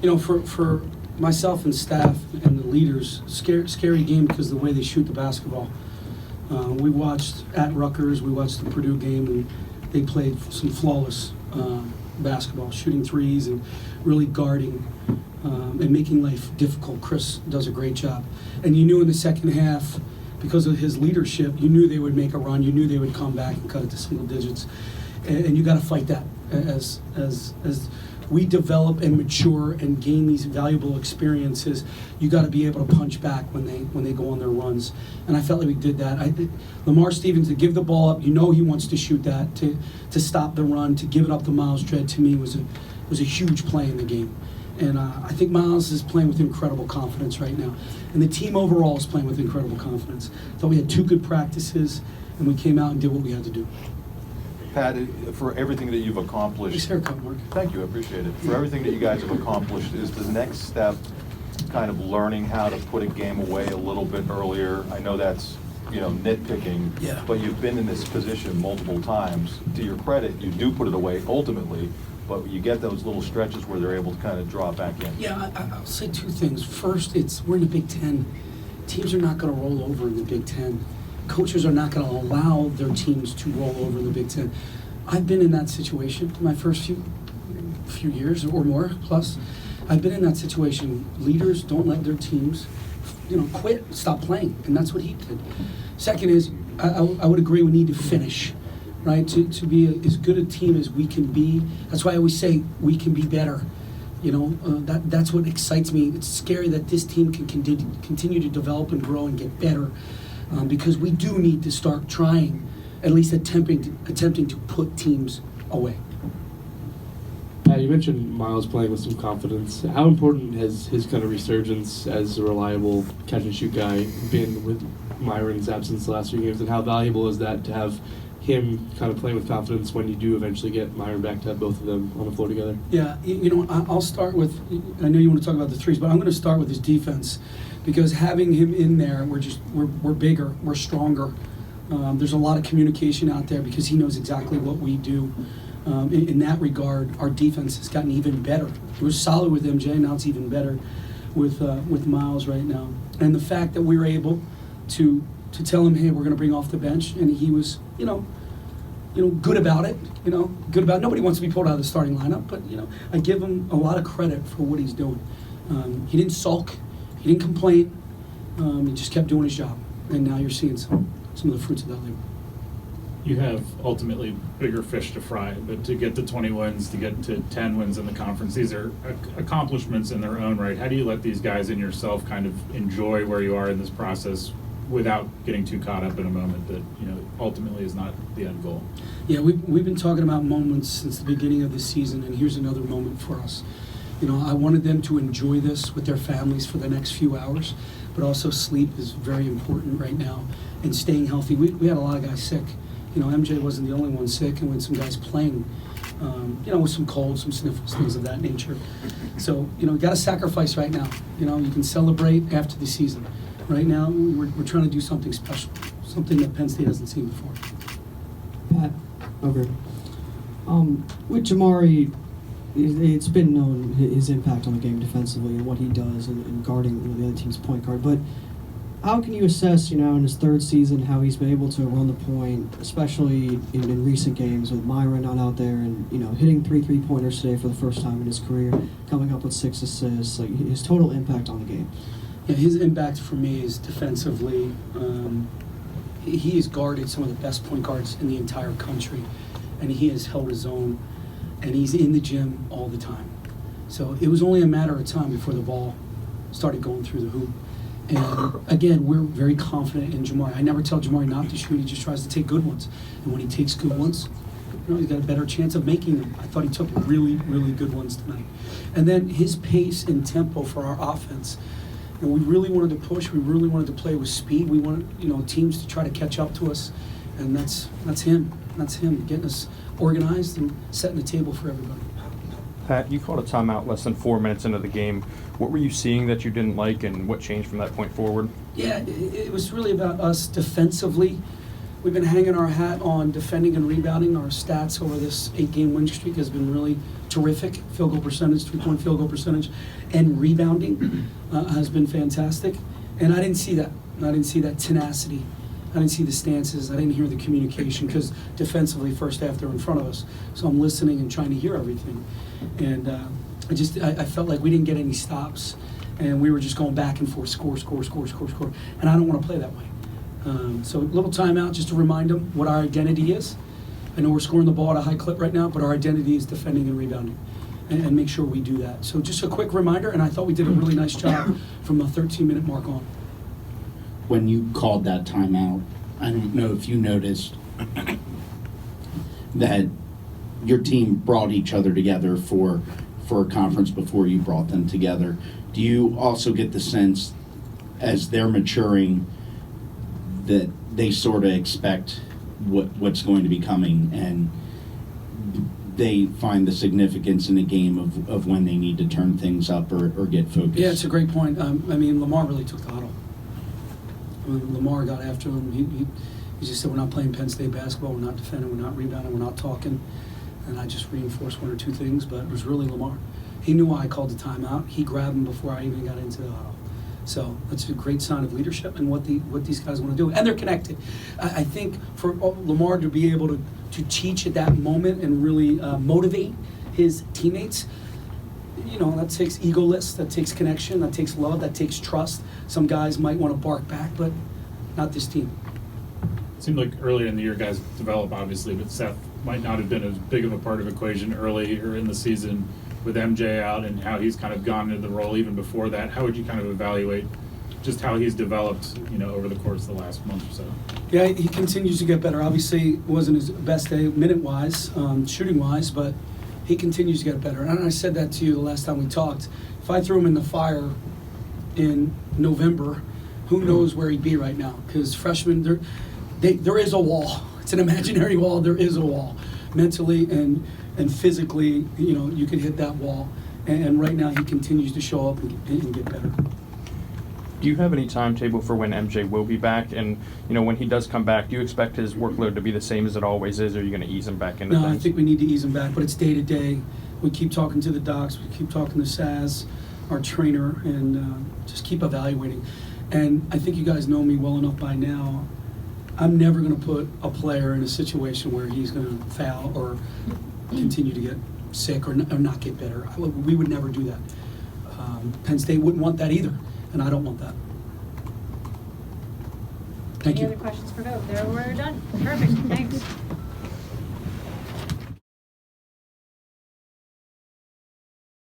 For myself and staff and the leaders, scary game because of the way they shoot the basketball. We watched at Rutgers, we watched the Purdue game, and they played some flawless basketball, shooting threes and really guarding and making life difficult. Chris does a great job. And you knew in the second half, because of his leadership, you knew they would make a run, you knew they would come back and cut it to single digits. And you got to fight that as we develop and mature and gain these valuable experiences. You got to be able to punch back when they go on their runs, and I felt like we did that. Lamar Stevens, to give the ball up, he wants to shoot that, to stop the run, to give it up to Miles Dredd, to me was a huge play in the game. And I think Miles is playing with incredible confidence right now, and the team overall is playing with incredible confidence. I thought we had 2 good practices, and we came out and did what we had to do. Pat, for everything that you've accomplished. Nice haircut, Mark. Thank you, I appreciate it. For everything that you guys have accomplished, is the next step kind of learning how to put a game away a little bit earlier? I know that's, nitpicking, yeah. But you've been in this position multiple times. To your credit, you do put it away ultimately, but you get those little stretches where they're able to kind of draw it back in. Yeah, I'll say 2 things. First, we're in the Big Ten. Teams are not going to roll over in the Big Ten. Coaches are not going to allow their teams to roll over in the Big Ten. I've been in that situation my first few years or more plus. I've been in that situation. Leaders don't let their teams, quit, stop playing, and that's what he did. Second is, I would agree we need to finish, right? To be as good a team as we can be. That's why I always say we can be better. That's what excites me. It's scary that this team can continue to develop and grow and get better. Because we do need to start trying, at least attempting to put teams away. You mentioned Miles playing with some confidence. How important has his kind of resurgence as a reliable catch-and-shoot guy been with Myron's absence the last few games, and how valuable is that to have him kind of playing with confidence when you do eventually get Myron back to have both of them on the floor together? Yeah, I'll start with, I know you want to talk about the threes, but I'm going to start with his defense. Because having him in there, we're bigger, we're stronger. There's a lot of communication out there because he knows exactly what we do. In that regard, our defense has gotten even better. It was solid with MJ, now it's even better with Miles right now. And the fact that we were able to tell him, hey, we're going to bring off the bench, and he was, good about it. Nobody wants to be pulled out of the starting lineup, but I give him a lot of credit for what he's doing. He didn't sulk. He didn't complain. He just kept doing his job, and now you're seeing some of the fruits of that labor. You have ultimately bigger fish to fry, but to get to 20 wins, to get to 10 wins in the conference, these are accomplishments in their own right. How do you let these guys and yourself kind of enjoy where you are in this process without getting too caught up in a moment that ultimately is not the end goal? Yeah, we've been talking about moments since the beginning of the season, and here's another moment for us. I wanted them to enjoy this with their families for the next few hours, but also sleep is very important right now, and staying healthy. We had a lot of guys sick. MJ wasn't the only one sick, and we had some guys playing, with some colds, some sniffles, things of that nature. So, you got to sacrifice right now. You can celebrate after the season. Right now, we're trying to do something special, something that Penn State hasn't seen before. Pat, over. With Jamari, it's been known his impact on the game defensively and what he does in guarding the other team's point guard. But how can you assess, in his 3rd season, how he's been able to run the point, especially in recent games with Myron not out there and, hitting 3 3-pointers today for the first time in his career, coming up with 6 assists, like his total impact on the game? Yeah, his impact for me is defensively. He has guarded some of the best point guards in the entire country, and he has held his own. And he's in the gym all the time. So it was only a matter of time before the ball started going through the hoop. And again, we're very confident in Jamari. I never tell Jamari not to shoot, he just tries to take good ones. And when he takes good ones, he's got a better chance of making them. I thought he took really, really good ones tonight. And then his pace and tempo for our offense. We really wanted to push, we really wanted to play with speed. We wanted, teams to try to catch up to us. And that's him. That's him getting us organized and setting the table for everybody. Pat, you called a timeout less than 4 minutes into the game. What were you seeing that you didn't like, and what changed from that point forward? Yeah, it was really about us defensively. we've been hanging our hat on defending and rebounding. Our stats over this 8-game win streak has been really terrific. Field goal percentage, 3-point field goal percentage, and rebounding has been fantastic. And I didn't see that. I didn't see that tenacity. I didn't see the stances. I didn't hear the communication because defensively, first half, they're in front of us. So I'm listening and trying to hear everything. And I felt like we didn't get any stops. And we were just going back and forth, score. And I don't want to play that way. So a little timeout just to remind them what our identity is. I know we're scoring the ball at a high clip right now, but our identity is defending and rebounding. And make sure we do that. So just a quick reminder, and I thought we did a really nice job from the 13-minute mark on. When you called that timeout, I don't know if you noticed that your team brought each other together for a conference before you brought them together. Do you also get the sense, as they're maturing, that they sort of expect what's going to be coming, and they find the significance in the game of when they need to turn things up or get focused? Yeah, it's a great point. I mean, Lamar really took the huddle. When Lamar got after him, he just said, we're not playing Penn State basketball, we're not defending, we're not rebounding, we're not talking. And I just reinforced one or two things, but it was really Lamar. He knew why I called the timeout. He grabbed him before I even got into the huddle. So that's a great sign of leadership and what these guys want to do. And they're connected. I think for Lamar to be able to teach at that moment and really motivate his teammates, you know, that takes egoless, that takes connection, that takes love, that takes trust. Some guys might want to bark back, but not this team. It seemed like earlier in the year guys develop, obviously, but Seth might not have been as big of a part of the equation earlier in the season with MJ out and how he's kind of gone into the role even before that. How would you kind of evaluate just how he's developed, you know, over the course of the last month or so? Yeah, he continues to get better. Obviously, it wasn't his best day minute-wise, shooting-wise, but he continues to get better. And I said that to you the last time we talked. If I threw him in the fire in November, who knows where he'd be right now? Because freshmen, there is a wall. It's an imaginary wall. There is a wall. Mentally and physically, you know, you can hit that wall. And right now he continues to show up and get better. Do you have any timetable for when MJ will be back? And, you know, when he does come back, do you expect his workload to be the same as it always is, or are you going to ease him back into No, things? I think we need to ease him back, but it's day to day. We keep talking to the docs, we keep talking to Saz, our trainer, and just keep evaluating. And I think you guys know me well enough by now. I'm never going to put a player in a situation where he's going to foul or continue to get sick or not get better. We would never do that. Penn State wouldn't want that either, and I don't want that. Thank you. Any other questions for Doug? There, we're done. Perfect. Thanks.